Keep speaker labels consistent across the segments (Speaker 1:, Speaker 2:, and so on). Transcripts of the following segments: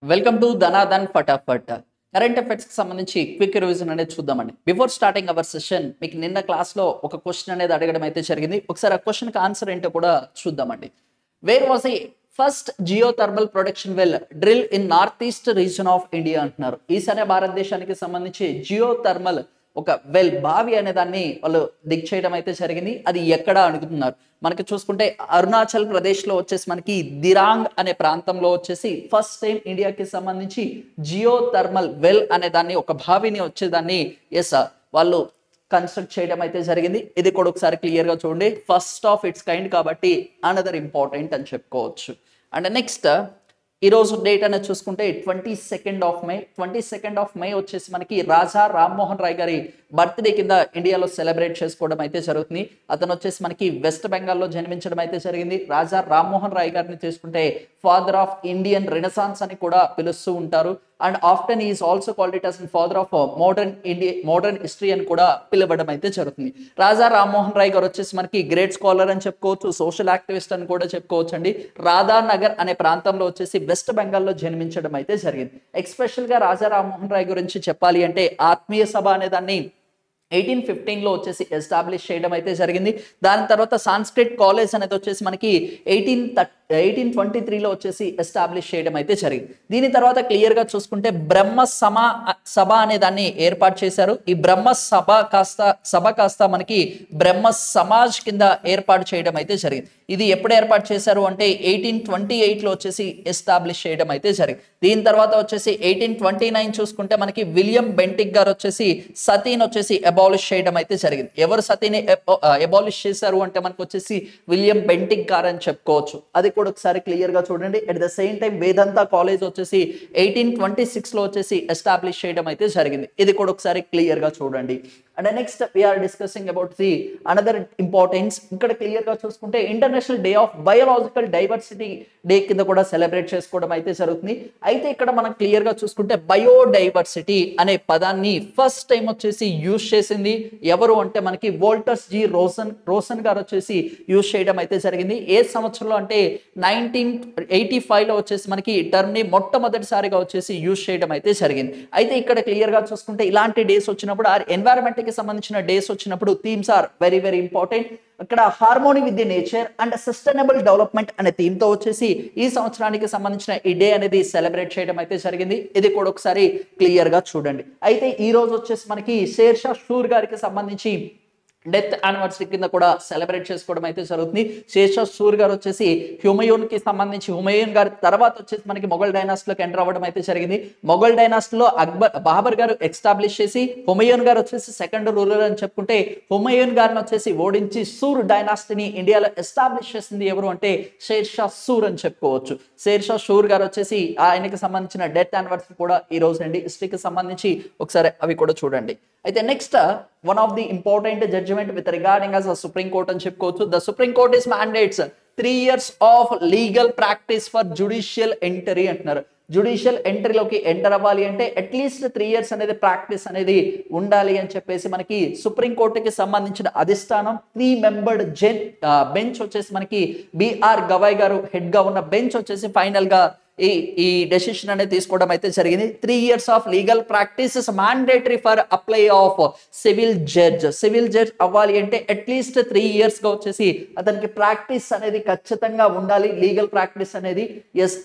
Speaker 1: Welcome to ధనాధన్ ఫటాఫట్. Current affairs కి సంబంధించి క్విక్ రివిజన్ అనేది చూద్దామండి. బిఫోర్ స్టార్టింగ్ అవర్ సెషన్ మీకు నిన్న క్లాస్ లో ఒక క్వశ్చన్ అనేది అడగడం అయితే జరిగింది. ఒకసారి ఆ క్వశ్చన్ కి ఆన్సర్ ఏంటో కూడా చూద్దామండి. Where was a first geothermal production well drill in north east region of India అంటున్నారు. ఈశాన్య భారతదేశానికి సంబంధించి జియో థర్మల్ ఒక వెల్ బావి అనే దాన్ని వాళ్ళు దిగ్ చేయడం అయితే జరిగింది. అది ఎక్కడ అడుగుతున్నారు. మనకి చూసుకుంటే అరుణాచల్ ప్రదేశ్ లో వచ్చేసి మనకి దిరాంగ్ అనే ప్రాంతంలో వచ్చేసి ఫస్ట్ టైం ఇండియాకి సంబంధించి జియో థర్మల్ వెల్ అనే దాన్ని ఒక బావిని వచ్చేదాన్ని వాళ్ళు కన్స్ట్రక్ట్ చేయడం అయితే జరిగింది. ఇది కూడా ఒకసారి క్లియర్ గా చూడండి. ఫస్ట్ ఆఫ్ ఇట్స్ కైండ్ కాబట్టి అనదర్ ఇంపార్టెంట్ అని చెప్పుకోవచ్చు. అండ్ నెక్స్ట్ ఈ రోజు డేట్ అనేది చూసుకుంటే 22nd of May. 22nd of May వచ్చేసి మనకి రాజా రామ్మోహన్ రాయ్ గారి బర్త్డే కింద ఇండియాలో సెలబ్రేట్ చేసుకోవడం అయితే జరుగుతుంది. అతను వచ్చేసి మనకి వెస్ట్ బెంగాల్లో జన్మించడం అయితే జరిగింది. రాజా రామ్మోహన్ రాయ్ గారిని తీసుకుంటే ఫాదర్ ఆఫ్ ఇండియన్ రెనసాన్స్ అని కూడా పిలుస్తూ ఉంటారు. And often is also called it as father of modern history అని కూడా పిలవడం అయితే జరుగుతుంది. రాజా రామ్మోహన్ రాయ్ గారు వచ్చేసి మనకి గ్రేట్ స్కాలర్ అని చెప్పుకోవచ్చు, సోషల్ యాక్టివిస్ట్ అని కూడా చెప్పుకోవచ్చు అండి. రాధానగర్ అనే ప్రాంతంలో వచ్చేసి వెస్ట్ బెంగాల్లో జన్మించడం అయితే జరిగింది. ఎక్స్పెషల్ గా రాజా రామ్మోహన్ రాయ్ గురించి చెప్పాలి అంటే ఆత్మీయ సభ అనే దాన్ని 1815లో వచ్చేసి ఎస్టాబ్లిష్ చేయడం అయితే జరిగింది. దాని తర్వాత సాంస్క్రిట్ కాలేజ్ అనేది వచ్చేసి మనకి 1823లో వచ్చేసి ఎస్టాబ్లిష్ చేయడం అయితే జరిగింది. దీని తర్వాత క్లియర్ గా చూసుకుంటే బ్రహ్మ సభ అనే దాన్ని ఏర్పాటు చేశారు. ఈ బ్రహ్మ సభ కాస్త మనకి బ్రహ్మ సమాజ్ కింద ఏర్పాటు చేయడం అయితే జరిగింది. ఇది ఎప్పుడు ఏర్పాటు చేశారు అంటే 1828లో వచ్చేసి ఎస్టాబ్లిష్ చేయడం అయితే జరిగింది. దీని తర్వాత వచ్చేసి 1829 చూసుకుంటే మనకి విలియం బెంటిక్ గారు వచ్చేసి సతీని వచ్చేసి అబాలిష్ చేయడం అయితే జరిగింది. ఎవరు సతీని అబాలిష్ చేశారు అంటే మనకు వచ్చేసి విలియం బెంటిక్ గారు అని చెప్పుకోవచ్చు. అది కూడా ఒకసారి క్లియర్ గా చూడండి. At the same time Vedanta college వచ్చేసి 1826లో వచ్చేసి ఎస్టాబ్లిష్ చేయడం అయితే జరిగింది. ఇది కూడా ఒకసారి క్లియర్ గా చూడండి. And next we're discussing about the another importance. ఇక్కడ క్లియర్ గా చూసుకుంటే international day of biological diversity day కింద కూడా సెలబ్రేట్ చేసుకోవడం అయితే జరుగుతుంది. అయితే ఇక్కడ మనం క్లియర్ గా చూసుకుంటే బయోడైవర్సిటీ అనే పదాన్ని ఫస్ట్ టైం వచ్చేసి యూజ్ చేసింది ఎవరు అంటే మనకి వోల్టర్స్ జి రోసన్ గారు వచ్చేసి యూజ్ చేయడం అయితే జరిగింది. ఏ సంవత్సరంలో అంటే 1985లో వచ్చేసి మనకి ఈ టర్మ్ ని మొట్టమొదటిసారిగా వచ్చేసి యూజ్ చేయడం అయితే జరిగింది. అయితే ఇక్కడ క్లియర్ గా చూసుకుంటే ఇలాంటి డేస్ వచ్చినప్పుడు ఎన్వైరన్మెంట్ కి సంబంధించిన డేస్ వచ్చినప్పుడు themes are very very important. ఇక్కడ harmony with the nature and sustainable development అనే థీమ్ తో వచ్చేసి ఈ సంవత్సరానికి సంబంధించిన ఈ డే అనేది సెలబ్రేట్ చేయడం అయితే జరిగింది. ఇది కూడా ఒకసారి క్లియర్ గా చూడండి. అయితే ఈ రోజు వచ్చేసి మనకి షేర్ షా సూర్ గారికి సంబంధించి డెత్ యానివర్సరీ కింద కూడా సెలబ్రేట్ చేసుకోవడం అయితే జరుగుతుంది. షేర్ షా సూర్ గారు వచ్చేసి హుమయూన్ కి సంబంధించి హుమయూన్ గారి తర్వాత వచ్చేసి మనకి మొఘల్ డైనాస్టీలోకి ఎంటర్ అవ్వడం అయితే జరిగింది. మొఘల్ డైనాస్టీలో బాబర్ గారు ఎస్టాబ్లిష్ చేసి హుమయూన్ గారు వచ్చేసి సెకండ్ రూలర్ అని చెప్పుకుంటే హుమయూన్ గారిని వచ్చేసి ఓడించి సూర్ డైనాస్టీని ఇండియాలో ఎస్టాబ్లిష్ చేసింది ఎవరు అంటే షేర్ షా సూర్ అని చెప్పుకోవచ్చు. షేర్ షా సూర్ గారు వచ్చేసి ఆయనకి సంబంధించిన డెత్ యానివర్సరీ కూడా ఈ రోజు అండి. హిస్టరీకి సంబంధించి ఒకసారి అవి కూడా చూడండి. అయితే next one of the important judgement with regarding as a Supreme Court అని చెప్పుకోవచ్చు. The supreme court is mandates 3 years of legal practice for judicial entry అంటున్నారు. జుడిషియల్ ఎంట్రీలోకి ఎంటర్ అవ్వాలి అంటే అట్లీస్ట్ 3 years అనేది ప్రాక్టీస్ అనేది ఉండాలి అని చెప్పేసి మనకి సుప్రీం కోర్టుకి సంబంధించిన అధిష్టానం 3 membered బెంచ్ వచ్చేసి మనకి బిఆర్ గవాయ్ గారు హెడ్ గా ఉన్న బెంచ్ వచ్చేసి ఫైనల్ గా ఈ డెసిషన్ అనేది తీసుకోవడం అయితే జరిగింది. 3 years of legal practice is mandatory for apply of civil judge అవ్వాలి అంటే అట్లీస్ట్ 3 years గా వచ్చేసి అతనికి ప్రాక్టీస్ అనేది ఖచ్చితంగా ఉండాలి. లీగల్ ప్రాక్టీస్ అనేది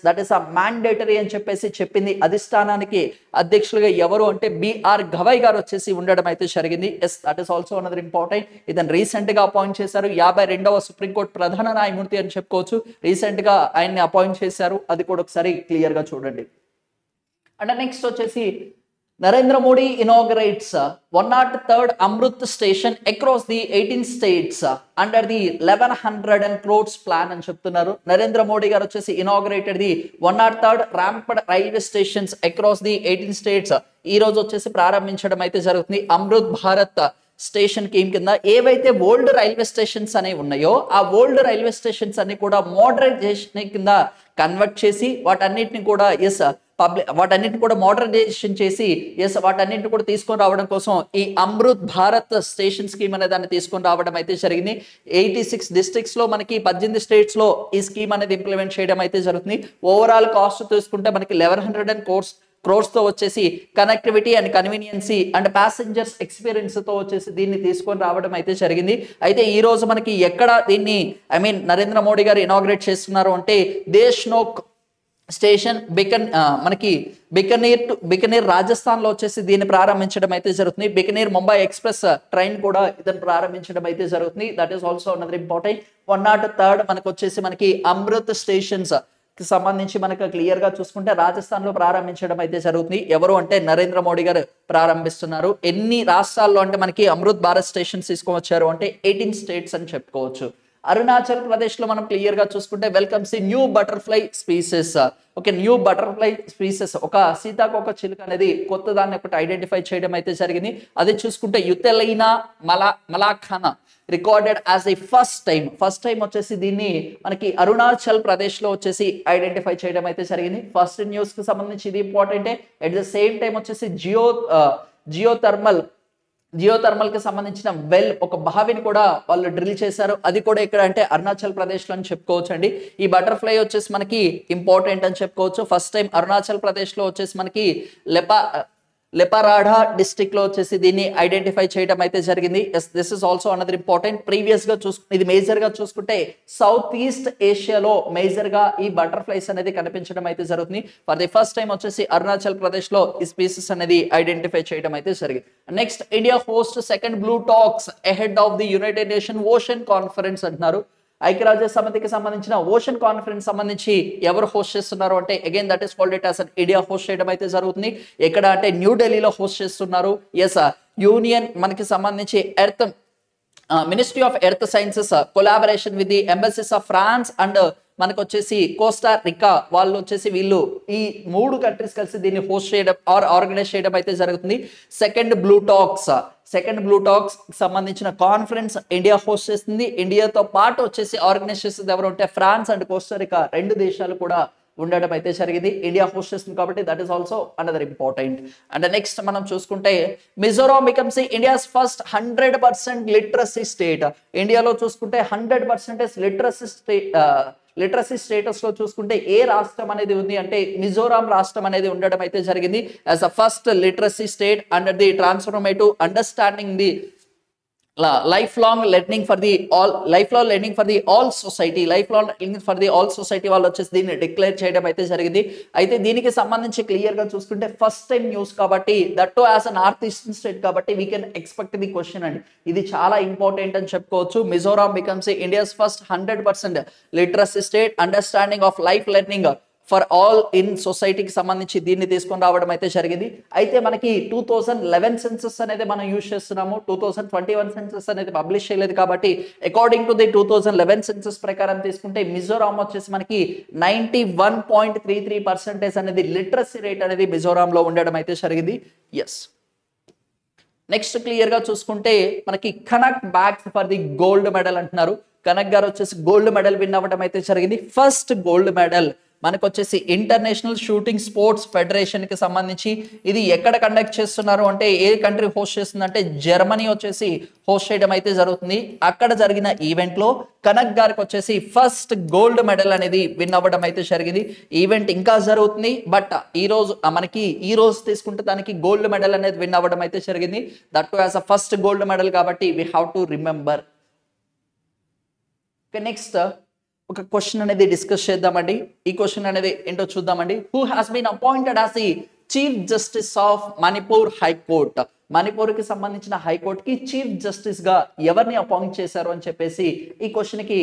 Speaker 1: దట్ ఈస్ అ మ్యాండేటరీ అని చెప్పేసి చెప్పింది. అధిష్టానానికి అధ్యక్షులుగా ఎవరు అంటే బిఆర్ గవాయ్ గారు వచ్చేసి ఉండడం అయితే జరిగింది. That is also another important. ఇతను రీసెంట్ గా అపాయింట్ చేశారు. 52వ సుప్రీంకోర్టు ప్రధాన న్యాయమూర్తి అని చెప్పుకోవచ్చు. రీసెంట్ గా ఆయన్ని అపాయింట్ చేశారు. అది కూడా ఒకసారి క్లియర్ గా చూడండి. అండ్ నెక్స్ట్ వచ్చేసి Narendra Modi inaugurates 103rd Amrit station across the 18 states under the 1100 crores plan అని చెప్తున్నారు. నరేంద్ర మోడీ గారు వచ్చేసి inaugurated the 103rd ramped railway stations across the 18 states ఈ రోజు వచ్చేసి ప్రారంభించడం అయితే జరుగుతుంది. అమృత్ భారత్ స్టేషన్ స్కీమ్ కింద ఏవైతే ఓల్డ్ రైల్వే స్టేషన్స్ అనేవి ఉన్నాయో ఆ ఓల్డ్ రైల్వే స్టేషన్స్ అన్ని కూడా మోడర్నైజేషన్ కింద కన్వర్ట్ చేసి వాటన్నిటిని కూడా వాటన్నిటిని కూడా మోడర్నైజేషన్ చేసి వాటన్నిటిని కూడా తీసుకొని రావడం కోసం ఈ అమృత్ భారత్ స్టేషన్ స్కీమ్ అనే దాన్ని తీసుకొని రావడం అయితే జరిగింది. 86 డిస్ట్రిక్ట్స్ లో మనకి 18 స్టేట్స్ లో ఈ స్కీమ్ అనేది ఇంప్లిమెంట్ చేయడం అయితే జరుగుతుంది. ఓవరాల్ కాస్ట్ చూసుకుంటే మనకి 1100 crores తో వచ్చేసి connectivity and convenience and passengers experience తో వచ్చేసి దీన్ని తీసుకొని రావడం అయితే జరిగింది. అయితే ఈ రోజు మనకి ఎక్కడ దీన్ని నరేంద్ర మోడీ గారు ఇనాగ్రేట్ చేస్తున్నారు అంటే దేశ్నోక్ స్టేషన్ మనకి బికనీర్ రాజస్థాన్ లో వచ్చేసి దీన్ని ప్రారంభించడం అయితే జరుగుతుంది. బికనీర్ ముంబై ఎక్స్ప్రెస్ ట్రైన్ కూడా ఇదని ప్రారంభించడం అయితే జరుగుతుంది. That is also another important. 103 మనకు వచ్చేసి మనకి అమృత్ స్టేషన్స్ కి సంబంధించి మనకు క్లియర్ గా చూసుకుంటే రాజస్థాన్ లో ప్రారంభించడం అయితే జరుగుతుంది. ఎవరు అంటే నరేంద్ర మోడీ గారు ప్రారంభిస్తున్నారు. ఎన్ని రాష్ట్రాల్లో అంటే మనకి అమృత్ భారత్ స్టేషన్స్ తీసుకొచ్చారు అంటే 18 స్టేట్స్ అని చెప్పుకోవచ్చు. అరుణాచల్ ప్రదేశ్ లో మనం క్లియర్ గా చూసుకుంటే welcomes the new butterfly species. Okay, new butterfly species ఒక సీతాకోక చిలుక అనేది కొత్త దాన్ని ఒకటి ఐడెంటిఫై చేయడం అయితే జరిగింది. అది చూసుకుంటే యుతెలైనా మలాఖానా recorded as the first time వచ్చేసి దీన్ని మనకి అరుణాచల్ ప్రదేశ్ లో వచ్చేసి ఐడెంటిఫై చేయడం అయితే జరిగింది. ఫస్ట్ న్యూస్ కి సంబంధించి ఇది important. At the same time వచ్చేసి జియోథర్మల్ కి సంబంధించిన ఒక బావిని కూడా వాళ్ళు డ్రిల్ చేశారు. అది కూడా ఇక్కడ అంటే అరుణాచల్ ప్రదేశ్ లో అని చెప్పుకోవచ్చు అండి. ఈ బటర్ఫ్లై వచ్చేసి మనకి ఇంపార్టెంట్ అని చెప్పుకోవచ్చు. ఫస్ట్ టైం అరుణాచల్ ప్రదేశ్ లో వచ్చేసి మనకి లెపారాడా డిస్ట్రిక్ట్ లో వచ్చేసి దీన్ని ఐడెంటిఫై చేయడం అయితే జరిగింది. This is also another important. Previous గా ఇది మేజర్ గా చూసుకుంటే సౌత్ ఈస్ట్ ఏషియాలో మేజర్ గా ఈ బటర్ఫ్లైస్ అనేది కనిపించడం అయితే జరుగుతుంది. ఫర్ ది ఫస్ట్ టైం వచ్చేసి అరుణాచల్ ప్రదేశ్ లో ఈ స్పీసెస్ అనేది ఐడెంటిఫై చేయడం అయితే జరిగింది. Next, India host second blue talks ahead of the United nation ocean conference అంటున్నారు. ఐక్యరాజ్య సమితికి సంబంధించిన ఓషన్ కాన్ఫరెన్స్ సంబంధించి ఎవరు హోస్ట్ చేస్తున్నారు అంటే again that is called it as India host చేయడం అయితే జరుగుతుంది. ఎక్కడ అంటే న్యూఢిల్లీలో హోస్ట్ చేస్తున్నారు. యూనియన్ మనకి సంబంధించి ministry of earth sciences collaboration with the embassies of France and మనకు వచ్చేసి కోస్టా రికా వాళ్ళు వచ్చేసి వీళ్ళు ఈ 3 కంట్రీస్ కలిసి దీన్ని హోస్ట్ చేయడం ఆర్గనైజ్ చేయడం అయితే జరుగుతుంది. సెకండ్ బ్లూ టాక్స్ సంబంధించిన కాన్ఫరెన్స్ ఇండియా హోస్ట్ చేస్తుంది. ఇండియాతో పాటు వచ్చేసి ఆర్గనైజ్ చేస్తుంది ఎవరు అంటే ఫ్రాన్స్ అండ్ కోస్టారికా 2 దేశాలు కూడా ఉండడం అయితే జరిగింది. ఇండియా హోస్ట్ చేస్తుంది కాబట్టి that is also another important. And next మనం చూసుకుంటే Mizoram becomes India's first 100% literacy state. ఇండియాలో చూసుకుంటే 100% లిటరసీ స్టేటస్ లో చూసుకుంటే ఏ రాష్ట్రం అనేది ఉంది అంటే మిజోరాం రాష్ట్రం అనేది ఉండడం అయితే జరిగింది. As a first literacy state under the transformative understanding the life long learning for the all society వాళ్ళు వచ్చేసి దీన్ని డిక్లేర్ చేయడం అయితే జరిగింది. అయితే దీనికి సంబంధించి క్లియర్ గా చూసుకుంటే ఫస్ట్ టైం న్యూస్ కాబట్టి that as a north eastern state కాబట్టి we can expect the question అండి. ఇది చాలా ఇంపార్టెంట్ అని చెప్పుకోవచ్చు. Mizoram becomes India's first 100% literacy state understanding of life learning for all in సొసైటీకి సంబంధించి దీన్ని తీసుకొని రావడం అయితే జరిగింది. అయితే మనకి 2011 సెన్సస్ అనేది మనం యూజ్ చేస్తున్నాము. 2021 సెన్సస్ అనేది పబ్లిష్ చేయలేదు కాబట్టి అకార్డింగ్ టు ది 2011 సెన్సస్ ప్రకారం తీసుకుంటే మిజోరాం వచ్చేసి మనకి 91.33% అనేది లిటరసీ రేట్ అనేది మిజోరాంలో ఉండడం అయితే జరిగింది. నెక్స్ట్ క్లియర్ గా చూసుకుంటే మనకి Kanak bags for the gold medal అంటున్నారు. కనక్ గారు వచ్చేసి గోల్డ్ మెడల్ విన్ అవ్వడం అయితే జరిగింది. ఫస్ట్ గోల్డ్ మెడల్ మనకు వచ్చేసి ఇంటర్నేషనల్ షూటింగ్ స్పోర్ట్స్ ఫెడరేషన్ కి సంబంధించి ఇది ఎక్కడ కండక్ట్ చేస్తున్నారు అంటే ఏ కంట్రీ హోస్ట్ చేస్తుంది అంటే జర్మనీ వచ్చేసి హోస్ట్ చేయడం అయితే జరుగుతుంది. అక్కడ జరిగిన ఈవెంట్ లో కనక్ గారికి వచ్చేసి ఫస్ట్ గోల్డ్ మెడల్ అనేది విన్ అవ్వడం అయితే జరిగింది. ఈవెంట్ ఇంకా జరుగుతుంది బట్ ఈ రోజు తీసుకుంటే దానికి గోల్డ్ మెడల్ అనేది విన్ అవ్వడం అయితే జరిగింది. That to as a first gold medal కాబట్టి we have to remember. Next ఒక క్వశ్చన్ అనేది డిస్కస్ చేద్దామండి. ఈ క్వశ్చన్ అనేది ఏంటో చూద్దామండి. Who has been appointed as the chief justice of Manipur high court. Manipur కి సంబంధించిన హైకోర్ట్ కి చీఫ్ జస్టిస్ గా ఎవరిని అపాయింట్ చేశారు అని చెప్పేసి ఈ క్వశ్చన్ కి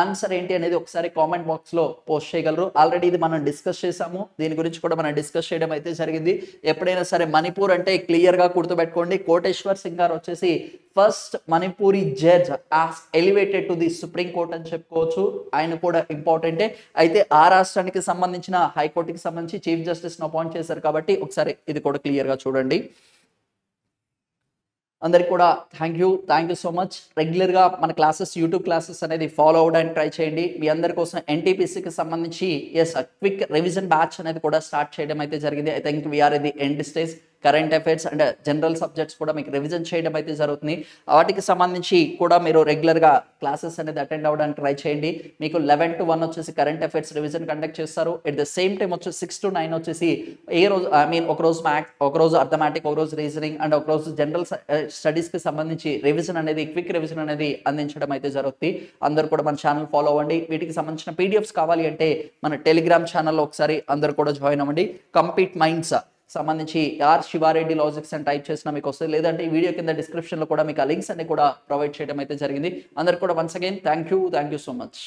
Speaker 1: ఆన్సర్ ఏంటి అనేది ఒకసారి కామెంట్ బాక్స్ లో పోస్ట్ చేయగలరు. ఆల్రెడీ ఇది మనం డిస్కస్ చేసాము. దీని గురించి కూడా మనం డిస్కస్ చేయడం అయితే జరిగింది. ఎప్పుడైనా సరే మణిపూర్ అంటే క్లియర్ గా గుర్తుపెట్టుకోండి. కోటేశ్వర్ సింగ్ గారు వచ్చేసి first Manipuri judge elevated to the supreme court అని చెప్పుకోవచ్చు. ఆయన కూడా ఇంపార్టెంటే. అయితే ఆ రాష్ట్రానికి సంబంధించిన హైకోర్టుకి సంబంధించి చీఫ్ జస్టిస్ ను అపాయింట్ చేశారు కాబట్టి ఒకసారి ఇది కూడా క్లియర్ గా చూడండి. అందరికి కూడా థ్యాంక్ యూ సో మచ్. రెగ్యులర్గా మన క్లాసెస్ యూట్యూబ్ క్లాసెస్ అనేది ఫాలో అవ్వడానికి ట్రై చేయండి. మీ అందరి కోసం ఎన్టీపీసీకి సంబంధించి క్విక్ రివిజన్ బ్యాచ్ అనేది కూడా స్టార్ట్ చేయడం అయితే జరిగింది. I think we're the end stage. Current affairs and general subjects కూడా మీకు రివిజన్ చేయడం అయితే జరుగుతుంది. వాటికి సంబంధించి కూడా మీరు రెగ్యులర్గా క్లాసెస్ అనేది అటెండ్ అవ్వడానికి ట్రై చేయండి. మీకు 11 to 1 వచ్చేసి కరెంట్ అఫైర్స్ రివిజన్ కండక్ట్ చేస్తారు. ఎట్ ద సేమ్ టైం వచ్చేసి 6 to 9 వచ్చేసి ఏ రోజు ఒక రోజు మ్యాథ్స్, ఒక రోజు అర్థమెటిక్, ఒక రోజు రీజనింగ్ అండ్ ఒక రోజు జనరల్ స్టడీస్కి సంబంధించి రివిజన్ అనేది క్విక్ రివిజన్ అనేది అందించడం అయితే జరుగుతుంది. అందరూ కూడా మన ఛానల్ ఫాలో అవ్వండి. వీటికి సంబంధించిన పీడిఎఫ్స్ కావాలి అంటే మన టెలిగ్రామ్ ఛానల్లో ఒకసారి అందరూ కూడా జాయిన్ అవ్వండి. కంప్లీట్ మైండ్స్ సంబంధించి శివారెడ్డి లాజిక్స్ అని టైప్ చేసినా మీకు వస్తుంది, లేదంటే ఈ వీడియో కింద డిస్క్రిప్షన్లో కూడా మీకు ఆ లింక్స్ అన్ని కూడా ప్రొవైడ్ చేయడం అయితే జరిగింది. అందరు కూడా once again thank you so much.